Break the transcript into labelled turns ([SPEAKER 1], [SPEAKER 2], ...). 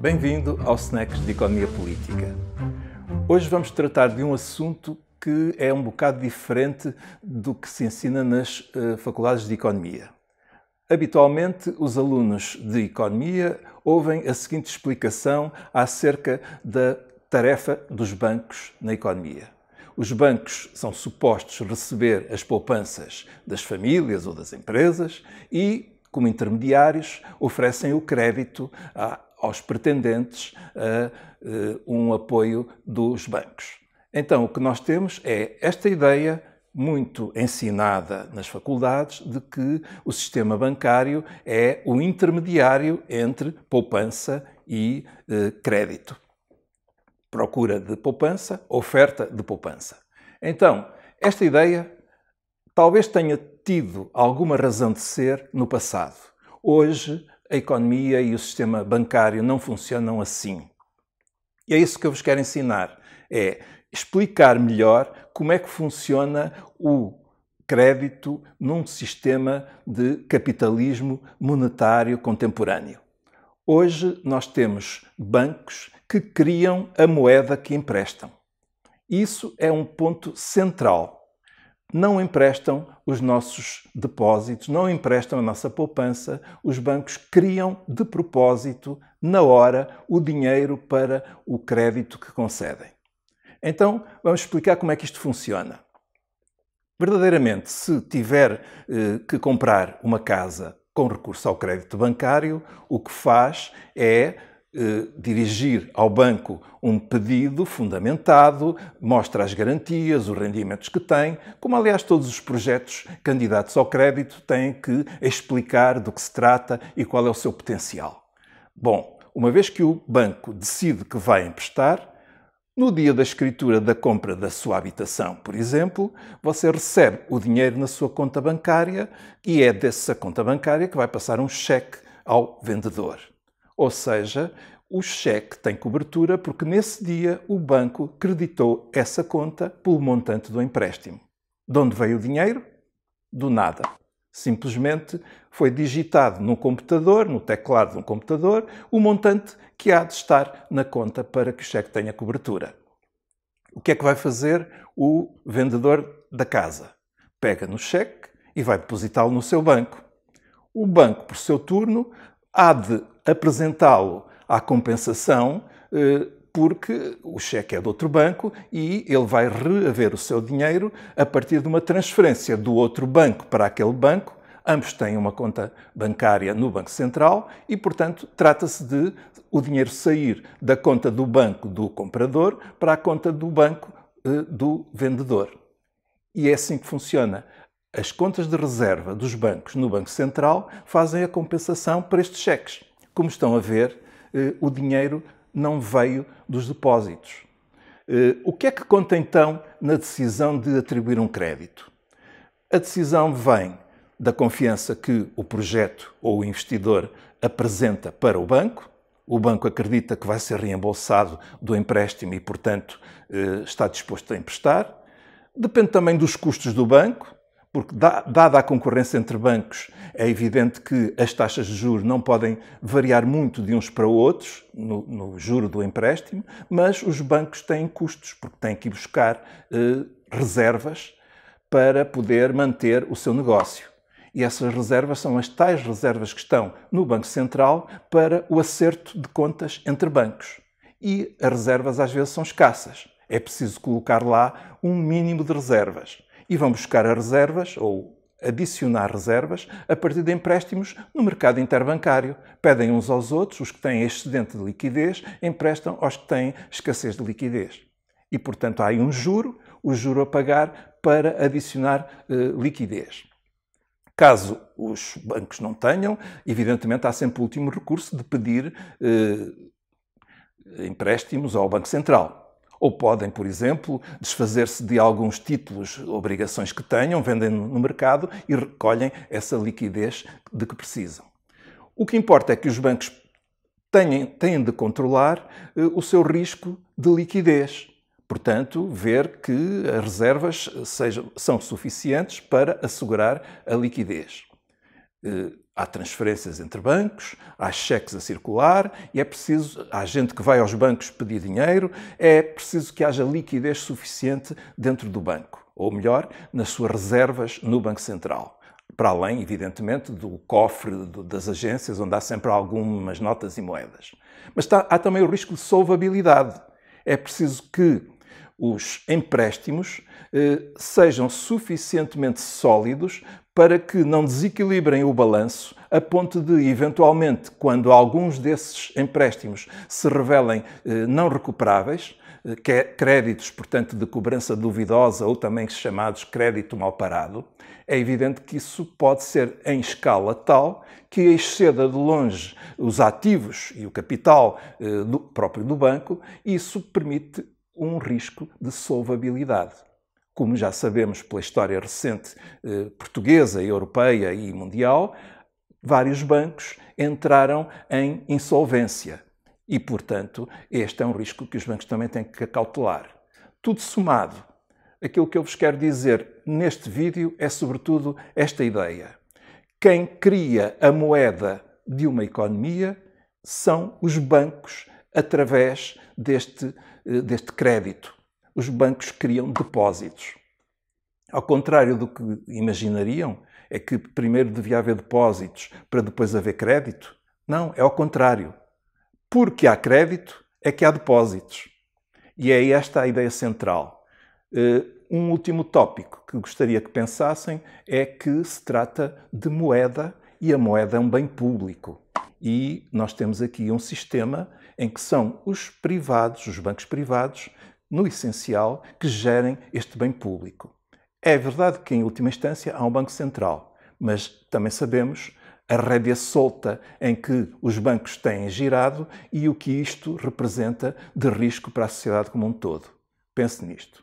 [SPEAKER 1] Bem-vindo ao Snacks de Economia Política. Hoje vamos tratar de um assunto que é um bocado diferente do que se ensina nas faculdades de Economia. Habitualmente, os alunos de Economia ouvem a seguinte explicação acerca da tarefa dos bancos na economia. Os bancos são supostos receber as poupanças das famílias ou das empresas e, como intermediários, oferecem o crédito aos pretendentes a um apoio dos bancos. Então, o que nós temos é esta ideia muito ensinada nas faculdades de que o sistema bancário é o intermediário entre poupança e crédito. Procura de poupança, oferta de poupança. Então, esta ideia talvez tenha tido alguma razão de ser no passado. Hoje, a economia e o sistema bancário não funcionam assim. E é isso que eu vos quero ensinar, é explicar melhor como é que funciona o crédito num sistema de capitalismo monetário contemporâneo. Hoje nós temos bancos que criam a moeda que emprestam. Isso é um ponto central. Não emprestam os nossos depósitos, não emprestam a nossa poupança. Os bancos criam de propósito, na hora, o dinheiro para o crédito que concedem. Então, vamos explicar como é que isto funciona. Verdadeiramente, se tiver que comprar uma casa com recurso ao crédito bancário, o que faz é dirigir ao banco um pedido fundamentado, mostra as garantias, os rendimentos que tem, como aliás todos os projetos candidatos ao crédito têm que explicar do que se trata e qual é o seu potencial. Bom, uma vez que o banco decide que vai emprestar, no dia da escritura da compra da sua habitação, por exemplo, você recebe o dinheiro na sua conta bancária e é dessa conta bancária que vai passar um cheque ao vendedor. Ou seja, o cheque tem cobertura porque nesse dia o banco creditou essa conta pelo montante do empréstimo. De onde veio o dinheiro? Do nada. Simplesmente foi digitado no computador, no teclado de um computador, o montante que há de estar na conta para que o cheque tenha cobertura. O que é que vai fazer o vendedor da casa? Pega no cheque e vai depositá-lo no seu banco. O banco, por seu turno, há de apresentá-lo à compensação porque o cheque é de outro banco e ele vai reaver o seu dinheiro a partir de uma transferência do outro banco para aquele banco. Ambos têm uma conta bancária no Banco Central e, portanto, trata-se de o dinheiro sair da conta do banco do comprador para a conta do banco do vendedor. E é assim que funciona. As contas de reserva dos bancos no Banco Central fazem a compensação para estes cheques. Como estão a ver, o dinheiro não veio dos depósitos. O que é que conta então na decisão de atribuir um crédito? A decisão vem da confiança que o projeto ou o investidor apresenta para o banco acredita que vai ser reembolsado do empréstimo e, portanto, está disposto a emprestar. Depende também dos custos do banco, porque, dada a concorrência entre bancos, é evidente que as taxas de juros não podem variar muito de uns para outros no juro do empréstimo, mas os bancos têm custos, porque têm que ir buscar reservas para poder manter o seu negócio. E essas reservas são as tais reservas que estão no Banco Central para o acerto de contas entre bancos. E as reservas às vezes são escassas. É preciso colocar lá um mínimo de reservas. E vão buscar as reservas ou adicionar reservas a partir de empréstimos no mercado interbancário. Pedem uns aos outros, os que têm excedente de liquidez emprestam aos que têm escassez de liquidez. E, portanto, há aí um juro, o juro a pagar para adicionar liquidez. Caso os bancos não tenham, evidentemente há sempre o último recurso de pedir empréstimos ao Banco Central. Ou podem, por exemplo, desfazer-se de alguns títulos, obrigações que tenham, vendem no mercado e recolhem essa liquidez de que precisam. O que importa é que os bancos têm de controlar o seu risco de liquidez. Portanto, ver que as reservas são suficientes para assegurar a liquidez. Há transferências entre bancos, há cheques a circular e há gente que vai aos bancos pedir dinheiro, é preciso que haja liquidez suficiente dentro do banco, ou melhor, nas suas reservas no Banco Central. Para além, evidentemente, do cofre das agências, onde há sempre algumas notas e moedas. Mas há também o risco de solvabilidade. É preciso que os empréstimos sejam suficientemente sólidos para que não desequilibrem o balanço a ponto de, eventualmente, quando alguns desses empréstimos se revelem não recuperáveis, créditos, portanto, de cobrança duvidosa ou também chamados crédito mal parado, é evidente que isso pode ser em escala tal que exceda de longe os ativos e o capital próprio do banco e isso permite um risco de solvabilidade. Como já sabemos pela história recente portuguesa, europeia e mundial, vários bancos entraram em insolvência e, portanto, este é um risco que os bancos também têm que acautelar. Tudo somado, aquilo que eu vos quero dizer neste vídeo é sobretudo esta ideia. Quem cria a moeda de uma economia são os bancos através deste crédito. Os bancos criam depósitos. Ao contrário do que imaginariam, é que primeiro devia haver depósitos para depois haver crédito. Não, é ao contrário. Porque há crédito é que há depósitos. E é esta a ideia central. Um último tópico que gostaria que pensassem é que se trata de moeda e a moeda é um bem público. E nós temos aqui um sistema em que são os privados, os bancos privados, no essencial, que gerem este bem público. É verdade que, em última instância, há um Banco Central, mas também sabemos a rédea solta em que os bancos têm girado e o que isto representa de risco para a sociedade como um todo. Pense nisto.